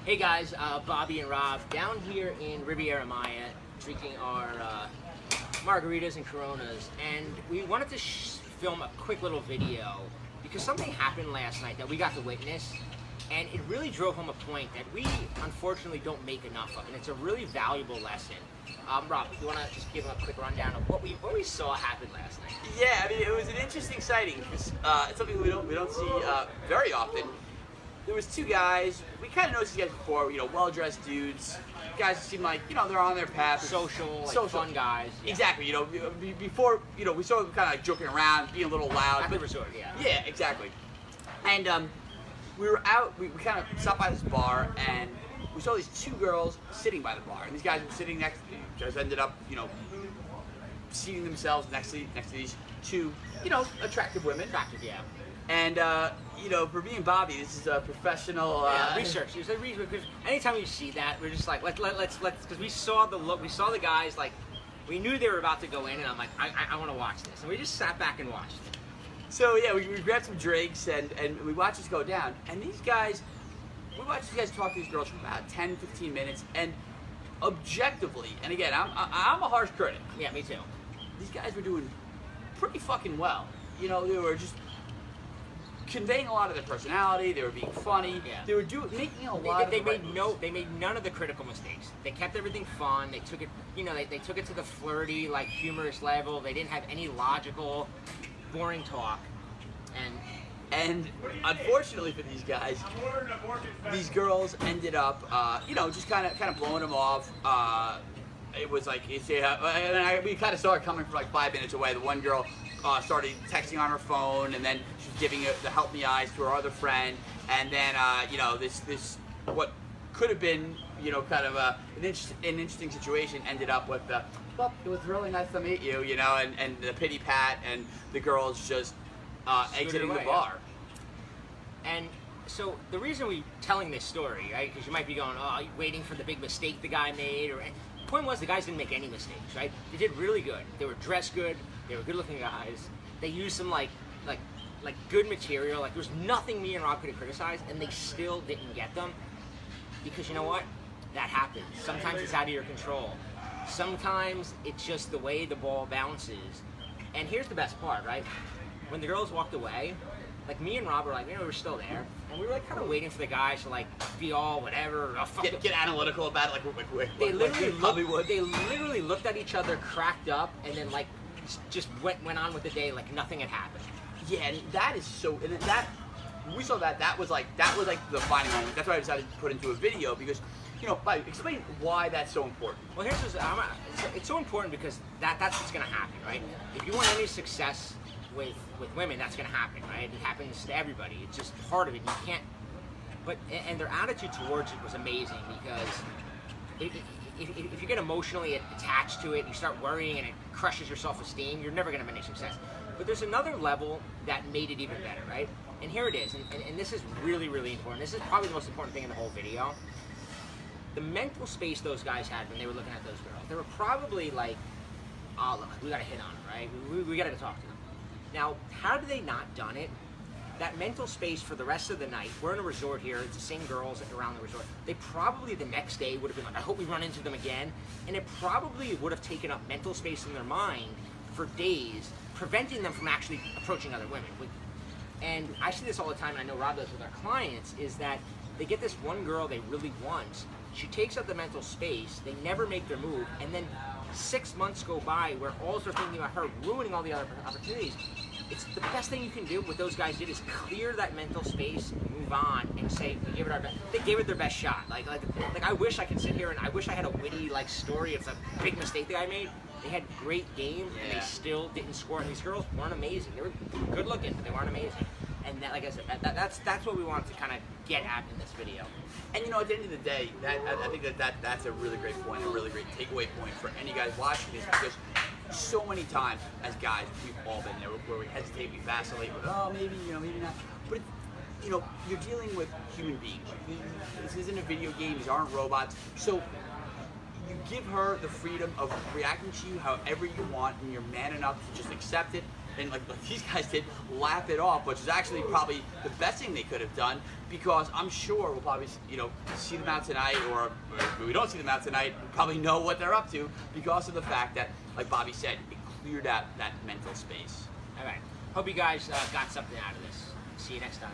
Hey guys, Bobby and Rob down here in Riviera Maya drinking our margaritas and Coronas, and we wanted to film a quick little video because something happened last night that we got to witness, and it really drove home a point that we unfortunately don't make enough of, and it's a really valuable lesson. Rob, you want to just give a quick rundown of what we saw happen last night? Yeah, I mean, it was an interesting sighting because it's something we don't see very often. There was two guys. We kind of noticed these guys before. Well-dressed dudes. Guys who seem like they're on their path. Social, fun guys. Yeah. Exactly. Before we saw them kind of like joking around, being a little loud. At the resort, yeah. Yeah, exactly. And we were out. We kind of stopped by this bar and we saw these two girls sitting by the bar, and these guys were sitting next to me. Just ended up, seating themselves next to these two, attractive women. Attractive, yeah. And for me and Bobby, this is a professional research. It was a research because anytime we see that, we're just like, let's, because we saw the look, we saw the guys, like, we knew they were about to go in, and I'm like, I want to watch this, and we just sat back and watched it. So yeah, we grabbed some drinks and we watched this go down, and we watched these guys talk to these girls for about 10-15 minutes, and objectively, and again, I'm a harsh critic. Yeah, me too. These guys were doing pretty fucking well. They were just conveying a lot of their personality. They were being funny. Yeah. They were making a lot. They made none of the critical mistakes. They kept everything fun. They took it, they took it to the flirty, like humorous level. They didn't have any logical, boring talk. And unfortunately for these guys, these girls ended up, just kind of blowing them off. It was like we kind of saw it coming from like 5 minutes away. The one girl started texting on her phone, and then she was giving the help me eyes to her other friend, and then this what could have been kind of an interesting situation ended up with well, it was really nice to meet you, and the pity pat, and the girls just exiting the bar. And so the reason we're telling this story, right? Because you might be going, waiting for the big mistake the guy made, or the point was the guys didn't make any mistakes, right? They did really good. They were dressed good. They were good-looking guys. They used some like good material. Like there was nothing me and Rob could have criticized, and they still didn't get them. Because you know what? That happens. Sometimes it's out of your control. Sometimes it's just the way the ball bounces. And here's the best part, right? When the girls walked away, like me and Rob were like, we're still there, and we were like kind of waiting for the guys to like be all whatever, get analytical about it, they literally looked at each other, cracked up, and then like just went on with the day like nothing had happened. Yeah, and that is so. And that when we saw that was like the defining moment. That's why I decided to put into a video because. Explain why that's so important. Well, it's so important because that's what's going to happen, right? If you want any success with women, that's going to happen, right? It happens to everybody. It's just part of it. You can't. And their attitude towards it was amazing because if you get emotionally attached to it, you start worrying and it crushes your self-esteem, you're never going to have any success. But there's another level that made it even better, right? And here it is, and this is really, really important. This is probably the most important thing in the whole video. The mental space those guys had when they were looking at those girls, they were probably like, oh, look, we got to hit on them, right? We got to go talk to them. Now, had they not done it, that mental space for the rest of the night, we're in a resort here, it's the same girls around the resort, they probably the next day would have been like, I hope we run into them again, and it probably would have taken up mental space in their mind for days, preventing them from actually approaching other women. And I see this all the time, and I know Rob does with our clients, is that they get this one girl they really want, she takes up the mental space, they never make their move, and then 6 months go by where all they're thinking about her ruining all the other opportunities. It's the best thing you can do. What those guys did is clear that mental space, move on, and say, we gave it our best. They gave it their best shot. Like I wish I could sit here and I wish I had a witty story of a big mistake that I made. They had great game, and they still didn't score. And these girls weren't amazing. They were good looking, but they weren't amazing. And that, like I said, that's what we wanted to kind of get at in this video. And at the end of the day, I think that's a really great point, a really great takeaway point for any guys watching this, because so many times as guys, we've all been there where we hesitate, we vacillate, maybe, maybe not. But you're dealing with human beings. This isn't a video game. These aren't robots. So you give her the freedom of reacting to you however you want, and you're man enough to just accept it and like these guys did, lap it off, which is actually probably the best thing they could have done, because I'm sure we'll probably, see them out tonight, or if we don't see them out tonight, we'll probably know what they're up to because of the fact that, like Bobby said, it cleared out that mental space. All right. Hope you guys got something out of this. See you next time.